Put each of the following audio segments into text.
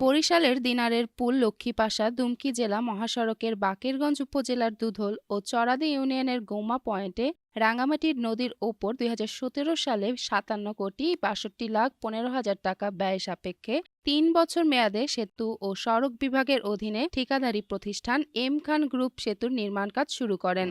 বরিশালের দিনারের পুল লক্ষ্মীপাশা দুমকি জেলা মহাসড়কের বাকেরগঞ্জ উপজেলার দুধল ও চরাদি ইউনিয়নের গোমা পয়েন্টে রাঙামাটির নদীর ওপর ২০১৭ সালে ৫৭,৬২,১৫,০০০ টাকা ব্যয় সাপেক্ষে ৩ বছর মেয়াদে সেতু ও সড়ক বিভাগের অধীনে ঠিকাদারি প্রতিষ্ঠান এম খান গ্রুপ সেতুর নির্মাণ কাজ শুরু করেন।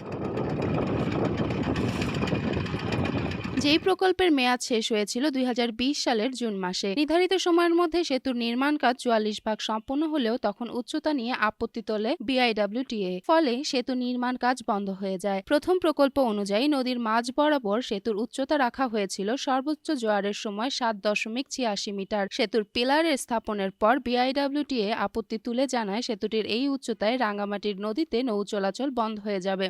যেই প্রকল্পের মেয়াদ শেষ হয়েছিল ২০২০ সালের জুন মাসে। নির্ধারিত সময়ের মধ্যে সেতুর নির্মাণ কাজ ৪৪ ভাগ সম্পন্ন হলেও তখন উচ্চতা নিয়ে আপত্তি তোলে বিআইডব্লিউটিএ। ফলে সেতু নির্মাণ কাজ বন্ধ হয়ে যায়। প্রথম প্রকল্প অনুযায়ী নদীর মাঝ বরাবর সেতুর উচ্চতা রাখা হয়েছিল সর্বোচ্চ জোয়ারের সময় ৭.৮৬ মিটার। সেতুর পিলারের স্থাপনের পর বিআইডব্লিউটিএ আপত্তি তুলে জানায় সেতুটির এই উচ্চতায় রাঙ্গামাটির নদীতে নৌ চলাচল বন্ধ হয়ে যাবে।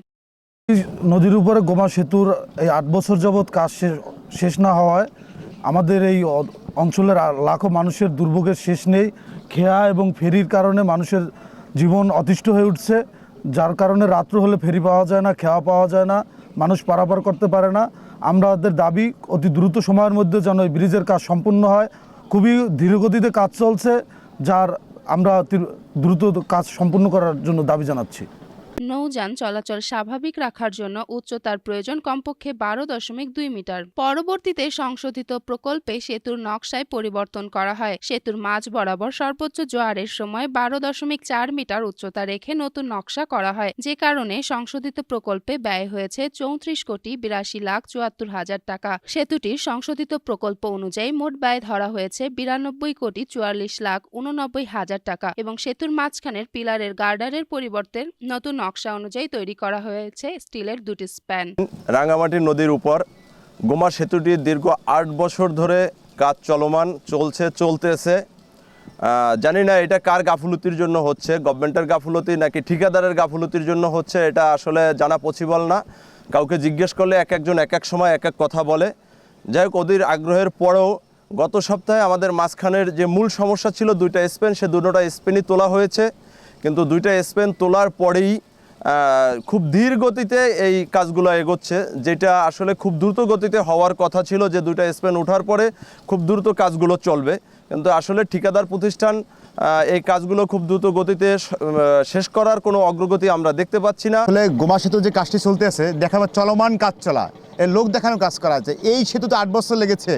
নদীর উপরে গোমা সেতুর এই ৮ বছর যাবৎ কাজ শেষ না হওয়ায় আমাদের এই অঞ্চলের লাখো মানুষের দুর্ভোগের শেষ নেই। খেয়া এবং ফেরির কারণে মানুষের জীবন অতিষ্ঠ হয়ে উঠছে, যার কারণে রাত্র হলে ফেরি পাওয়া যায় না, খেয়া পাওয়া যায় না, মানুষ পারাপার করতে পারে না। আমাদের দাবি অতি দ্রুত সময়ের মধ্যে যেন এই ব্রিজের কাজ সম্পূর্ণ হয়। খুবই ধীরগতিতে কাজ চলছে, যার আমরা দ্রুত কাজ সম্পূর্ণ করার জন্য দাবি জানাচ্ছি। নৌযান চলাচল স্বাভাবিক রাখার জন্য উচ্চতার প্রয়োজন কমপক্ষে ১২.২ মিটার। পরবর্তীতে সংশোধিত প্রকল্পে সেতুর নকশায় পরিবর্তন করা হয়। সেতুর মাঝ বরাবর সর্বোচ্চ জোয়ারের সময় ১২.৪ মিটার উচ্চতা রেখে নতুন নকশা করা হয়, যে কারণে সংশোধিত প্রকল্পে ব্যয় হয়েছে ৩৪,৮২,৭৪,০০০ টাকা। সেতুটির সংশোধিত প্রকল্প অনুযায়ী মোট ব্যয় ধরা হয়েছে ৯২,৪৪,৮৯,০০০ টাকা এবং সেতুর মাঝখানের পিলারের গার্ডারের পরিবর্তে নতুন নকশা অনুযায়ী তৈরি করা হয়েছে স্টিলের ২টি স্প্যান। রাঙ্গামাটি নদীর উপর গোমা সেতুটির দীর্ঘ ৮ বছর ধরে কাজ চলমান চলতেছে। জানি না এটা কার গাফুলতির জন্য হচ্ছে, গভর্নমেন্টের গাফুলতি নাকি ঠিকাদারের গাফুলতির জন্য হচ্ছে, এটা আসলে জানা পসিবল না। কাউকে জিজ্ঞেস করলে এক একজন এক এক সময় এক এক কথা বলে। যাই হোক, ওদের আগ্রহের পরেও গত সপ্তাহে আমাদের মাঝখানের যে মূল সমস্যা ছিল 2টা স্প্যান, সে 2টা স্প্যানই তোলা হয়েছে। কিন্তু 2টা স্প্যান তোলার পরেই খুব ধীর গতিতে এই কাজগুলো এগোচ্ছে, যেটা আসলে খুব দ্রুত গতিতে হওয়ার কথা ছিল, যে 2টা স্প্যান ওঠার পরে খুব দ্রুত কাজগুলো চলবে। কিন্তু আসলে ঠিকাদার প্রতিষ্ঠান এই কাজগুলো খুব দ্রুত গতিতে শেষ করার কোনো অগ্রগতি আমরা দেখতে পাচ্ছি না। আসলে গোমা সেতুর যে কাজটি চলতেছে দেখানো চলমান কাজ চলা, এই লোক দেখানো কাজ করা আছে। এই সেতুতে 8 বছর লেগেছে,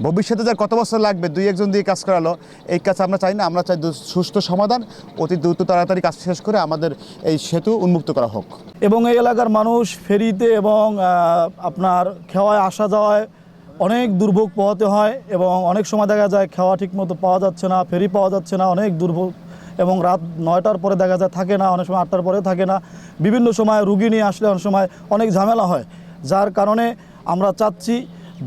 ভবিষ্যতে যার কত বছর লাগবে, 2-1 জন দিয়ে কাজ করালো। এই কাজ আমরা চাই না, আমরা চাই সুষ্ঠু সমাধান, অতি দ্রুত তাড়াতাড়ি কাজ শেষ করে আমাদের এই সেতু উন্মুক্ত করা হোক। এবং এই এলাকার মানুষ ফেরিতে এবং আপনার খেওয়ায় আসা যাওয়ায় অনেক দুর্ভোগ পোহাতে হয় এবং অনেক সময় দেখা যায় খেওয়া ঠিকমতো পাওয়া যাচ্ছে না, ফেরি পাওয়া যাচ্ছে না, অনেক দুর্ভোগ। এবং রাত 9টার পরে দেখা যায় থাকে না, অনেক সময় 8টার পরে থাকে না। বিভিন্ন সময় রুগী নিয়ে আসলে অনেক সময় অনেক ঝামেলা হয়, যার কারণে আমরা চাচ্ছি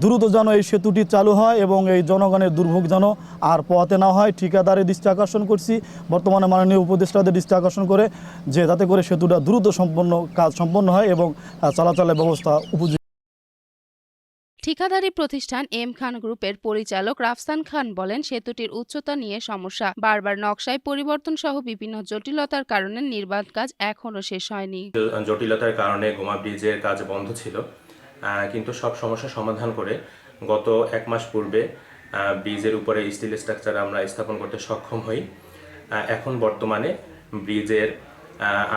দ্রুত যেন এই সেতুটি চালু হয় এবং এই জনগণের দুর্ভোগ যেন আর পোহাতে না হয়। ঠিকাদারের দৃষ্টি আকর্ষণ করছি, বর্তমানে মাননীয় উপদেষ্টাদের দৃষ্টি আকর্ষণ করে, যে যাতে করে সেতুটা দ্রুত কাজ সম্পন্ন হয় এবং চলাচলের ব্যবস্থা উপযোগী। ঠিকাদারি প্রতিষ্ঠান এম খান গ্রুপের পরিচালক রাফসান খান বলেন, সেতুটির উচ্চতা নিয়ে সমস্যা, বারবার নকশায় পরিবর্তন সহ বিভিন্ন জটিলতার কারণে নির্মাণ কাজ এখনো শেষ হয়নি। জটিলতার কারণে গোমা ব্রিজের কাজ বন্ধ ছিল, কিন্তু সব সমস্যা সমাধান করে গত 1 মাস পূর্বে ব্রিজের উপরে স্টিল স্ট্রাকচার আমরা স্থাপন করতে সক্ষম হই। এখন বর্তমানে ব্রিজের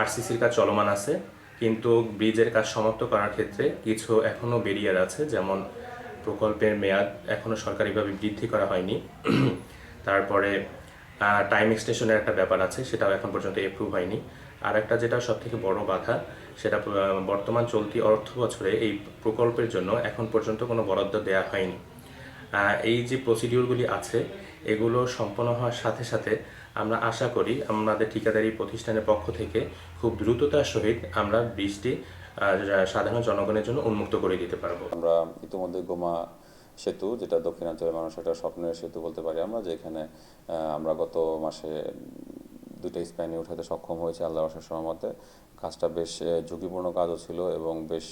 আরসিসির কাজ চলমান আছে, কিন্তু ব্রিজের কাজ সমাপ্ত করার ক্ষেত্রে কিছু এখনও ব্যারিয়ার আছে, যেমন প্রকল্পের মেয়াদ এখনও সরকারিভাবে বৃদ্ধি করা হয়নি। তারপরে টাইম এক্সটেনশনের একটা ব্যাপার আছে, সেটাও এখন পর্যন্ত এপ্রুভ হয়নি। আর একটা যেটা সবথেকে বড় বাধা, সেটা বর্তমান চলতি অর্থ বছরে এই প্রকল্পের জন্য এখন পর্যন্ত কোনো বরাদ্দ দেওয়া হয়নি। এই যে প্রসিডিউরগুলি আছে, এগুলো সম্পন্ন হওয়ার সাথে সাথে আমরা আশা করি আমাদের ঠিকাদারি প্রতিষ্ঠানের পক্ষ থেকে খুব দ্রুততার সহিত আমরা ব্রিজটি সাধারণ জনগণের জন্য উন্মুক্ত করে দিতে পারবো। আমরা ইতিমধ্যে গোমা সেতু, যেটা দক্ষিণাঞ্চলের মানুষ একটা স্বপ্নের সেতু বলতে পারি আমরা, যেখানে আমরা গত মাসে 2টা স্প্যান উঠাতে সক্ষম হয়েছে আল্লাহর অশেষ রহমতে। কাজটা বেশ ঝুঁকিপূর্ণ কাজও ছিল এবং বেশ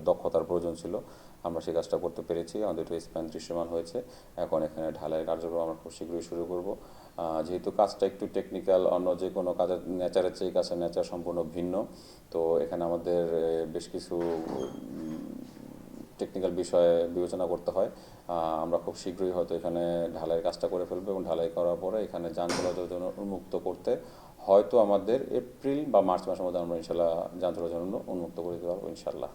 দক্ষতার প্রয়োজন ছিল। আমরা সেই কাজটা করতে পেরেছি, আমাদের 2টা স্প্যান দৃশ্যমান হয়েছে। এখন এখানে ঢালাইয়ের কার্যক্রম আমরা খুব শীঘ্রই শুরু করব। যেহেতু কাজটা একটু টেকনিক্যাল, অন্য যে কোনো কাজের নেচারের চেয়ে কাজের নেচার সম্পূর্ণ ভিন্ন, তো এখানে আমাদের বেশ কিছু টেকনিক্যাল বিষয়ে বিবেচনা করতে হয়। আমরা খুব শীঘ্রই হয়তো এখানে ঢালাইয়ের কাজটা করে ফেলবো এবং ঢালাই করার পরে এখানে যান চলাচলের জন্য উন্মুক্ত করতে হয়তো আমাদের এপ্রিল বা মার্চ মাসের মধ্যে আমরা ইনশাল্লাহ যান চলাচলের জন্য উন্মুক্ত করে দিতে পারবো ইনশাল্লাহ।